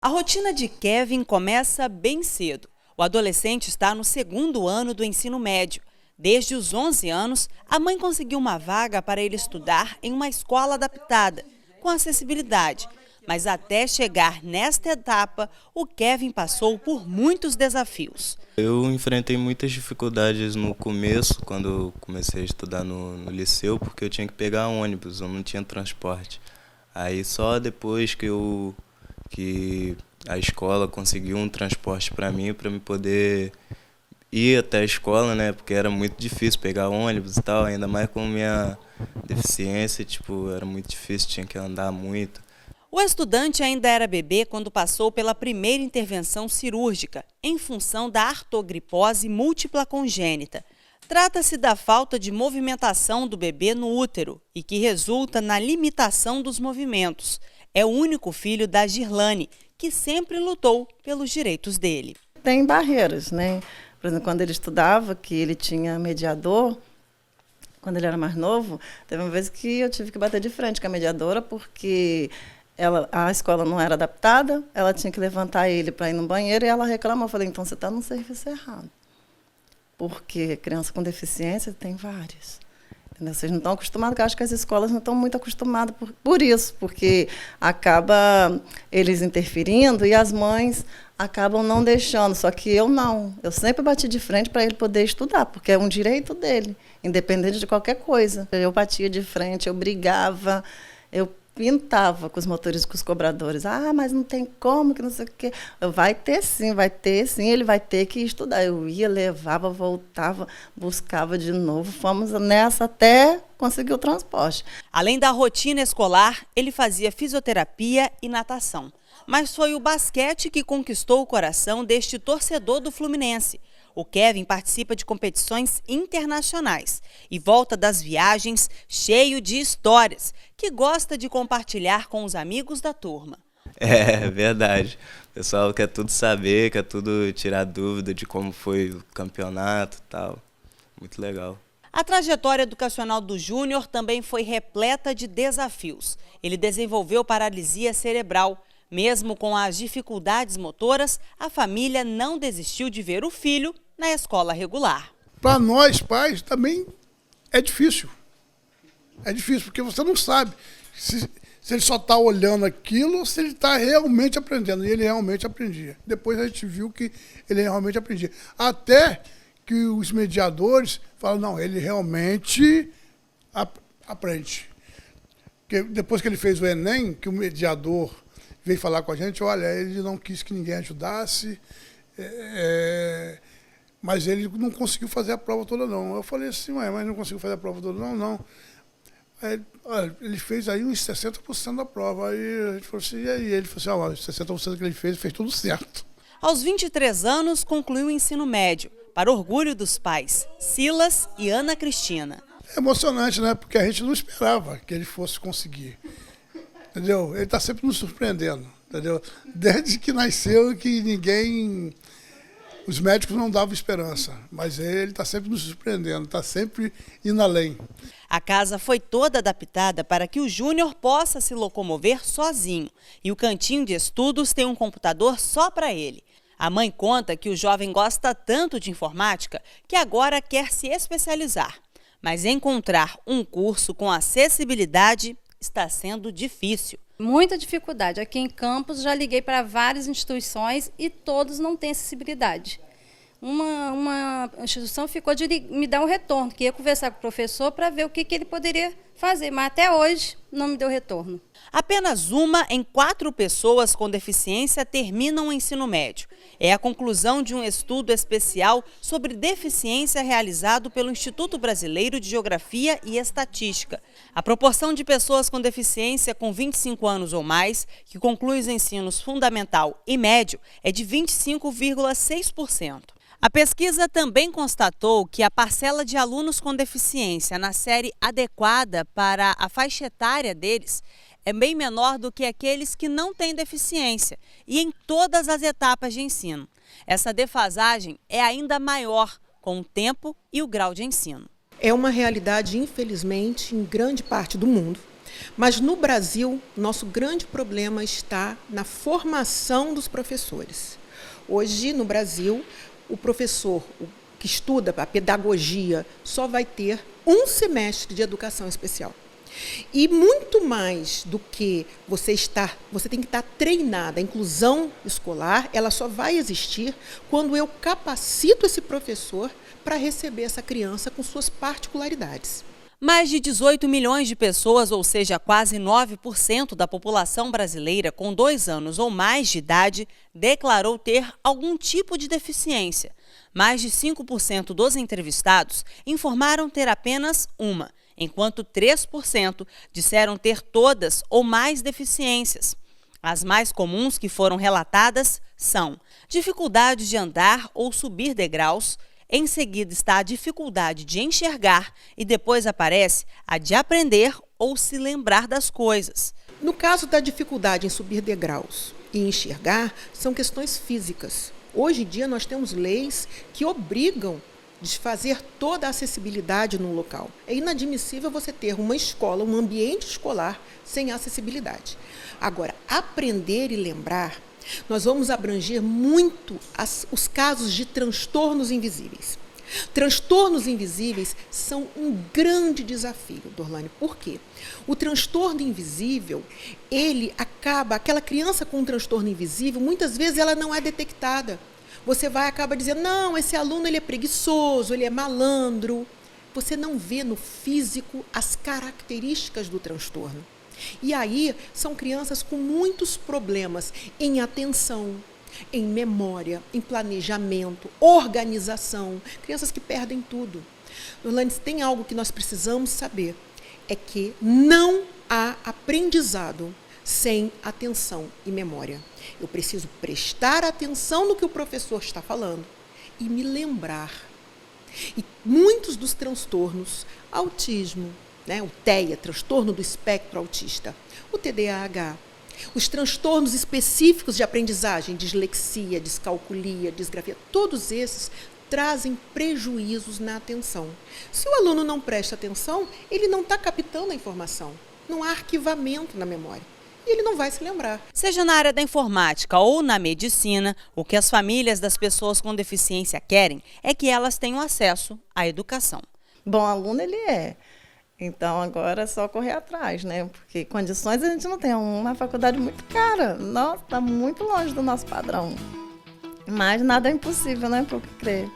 A rotina de Kevin começa bem cedo. O adolescente está no segundo ano do ensino médio. Desde os 11 anos, a mãe conseguiu uma vaga para ele estudar em uma escola adaptada, com acessibilidade. Mas até chegar nesta etapa, o Kevin passou por muitos desafios. Eu enfrentei muitas dificuldades no começo, quando eu comecei a estudar no liceu, porque eu tinha que pegar ônibus, eu não tinha transporte. Aí só depois que a escola conseguiu um transporte para mim poder ir até a escola, né? Porque era muito difícil pegar ônibus e tal, ainda mais com minha deficiência, era muito difícil, tinha que andar muito. O estudante ainda era bebê quando passou pela primeira intervenção cirúrgica, em função da artrogripose múltipla congênita. Trata-se da falta de movimentação do bebê no útero e que resulta na limitação dos movimentos. É o único filho da Girlane, que sempre lutou pelos direitos dele. Tem barreiras, né? Por exemplo, quando ele estudava, que ele tinha mediador, quando ele era mais novo, teve uma vez que eu tive que bater de frente com a mediadora, porque a escola não era adaptada, ela tinha que levantar ele para ir no banheiro e ela reclamou. Eu falei, então você está no serviço errado. Porque criança com deficiência tem várias. Entendeu? Vocês não estão acostumados, porque eu acho que as escolas não estão muito acostumadas por isso, porque acaba eles interferindo e as mães acabam não deixando. Só que eu não. Eu sempre bati de frente para ele poder estudar, porque é um direito dele, independente de qualquer coisa. Eu batia de frente, eu brigava, eu pintava com os motoristas, com os cobradores. Ah, mas não tem como, que não sei o quê. Vai ter sim, ele vai ter que estudar. Eu ia, levava, voltava, buscava de novo. Fomos nessa até conseguir o transporte. Além da rotina escolar, ele fazia fisioterapia e natação. Mas foi o basquete que conquistou o coração deste torcedor do Fluminense. O Kevin participa de competições internacionais e volta das viagens cheio de histórias que gosta de compartilhar com os amigos da turma. É verdade. O pessoal quer tudo saber, quer tudo tirar dúvida de como foi o campeonato e tal. Muito legal. A trajetória educacional do Júnior também foi repleta de desafios. Ele desenvolveu paralisia cerebral. Mesmo com as dificuldades motoras, a família não desistiu de ver o filho na escola regular. Para nós, pais, também é difícil. É difícil, porque você não sabe se ele só está olhando aquilo ou se ele está realmente aprendendo. E ele realmente aprendia. Depois a gente viu que ele realmente aprendia. Até que os mediadores falam, não, ele realmente aprende. Porque depois que ele fez o Enem, que o mediador veio falar com a gente, olha, ele não quis que ninguém ajudasse, mas ele não conseguiu fazer a prova toda, não. Eu falei assim, mas não conseguiu fazer a prova toda, não. Aí, olha, ele fez aí uns 60% da prova. Aí a gente falou assim, e aí? Ele falou assim, 60% que ele fez tudo certo. Aos 23 anos, concluiu o ensino médio, para orgulho dos pais, Silas e Ana Cristina. É emocionante, né? Porque a gente não esperava que ele fosse conseguir. Entendeu? Ele está sempre nos surpreendendo, entendeu? Desde que nasceu, que os médicos não davam esperança, mas ele está sempre nos surpreendendo, está sempre indo além. A casa foi toda adaptada para que o Júnior possa se locomover sozinho e o cantinho de estudos tem um computador só para ele. A mãe conta que o jovem gosta tanto de informática que agora quer se especializar, mas encontrar um curso com acessibilidade está sendo difícil. Muita dificuldade. Aqui em Campos já liguei para várias instituições e todos não têm acessibilidade. Uma instituição ficou de me dar um retorno, que ia conversar com o professor para ver o que ele poderia fazer, mas até hoje não me deu retorno. Apenas 1 em 4 pessoas com deficiência terminam o ensino médio. É a conclusão de um estudo especial sobre deficiência realizado pelo Instituto Brasileiro de Geografia e Estatística. A proporção de pessoas com deficiência com 25 anos ou mais, que concluem os ensinos fundamental e médio, é de 25,6%. A pesquisa também constatou que a parcela de alunos com deficiência na série adequada para a faixa etária deles é bem menor do que aqueles que não têm deficiência e em todas as etapas de ensino. Essa defasagem é ainda maior com o tempo e o grau de ensino. É uma realidade, infelizmente, em grande parte do mundo. Mas no Brasil, nosso grande problema está na formação dos professores. Hoje, no Brasil, o professor que estuda a pedagogia só vai ter um semestre de educação especial. E muito mais do que você tem que estar treinada. A inclusão escolar, ela só vai existir quando eu capacito esse professor para receber essa criança com suas particularidades. Mais de 18 milhões de pessoas, ou seja, quase 9% da população brasileira com 2 anos ou mais de idade, declarou ter algum tipo de deficiência. Mais de 5% dos entrevistados informaram ter apenas uma, enquanto 3% disseram ter todas ou mais deficiências. As mais comuns que foram relatadas são dificuldade de andar ou subir degraus. Em seguida está a dificuldade de enxergar e depois aparece a de aprender ou se lembrar das coisas. No caso da dificuldade em subir degraus e enxergar, são questões físicas. Hoje em dia nós temos leis que obrigam a fazer toda a acessibilidade no local. É inadmissível você ter uma escola, um ambiente escolar sem acessibilidade. Agora, aprender e lembrar, nós vamos abranger muito os casos de transtornos invisíveis. Transtornos invisíveis são um grande desafio, Dorlane. Por quê? O transtorno invisível, aquela criança com um transtorno invisível, muitas vezes ela não é detectada. Você acaba dizendo, não, esse aluno ele é preguiçoso, ele é malandro. Você não vê no físico as características do transtorno. E aí são crianças com muitos problemas em atenção, em memória, em planejamento, organização, crianças que perdem tudo. Dorlane, tem algo que nós precisamos saber, é que não há aprendizado sem atenção e memória. Eu preciso prestar atenção no que o professor está falando e me lembrar. E muitos dos transtornos, autismo, o TEA, transtorno do espectro autista, o TDAH, os transtornos específicos de aprendizagem, dislexia, descalculia, disgrafia, todos esses trazem prejuízos na atenção. Se o aluno não presta atenção, ele não está captando a informação, não há arquivamento na memória. E ele não vai se lembrar. Seja na área da informática ou na medicina, o que as famílias das pessoas com deficiência querem é que elas tenham acesso à educação. Bom aluno ele é. Então, agora é só correr atrás, né? Porque condições a gente não tem. É uma faculdade muito cara. Nossa, está muito longe do nosso padrão. Mas nada é impossível, né? Por que crer.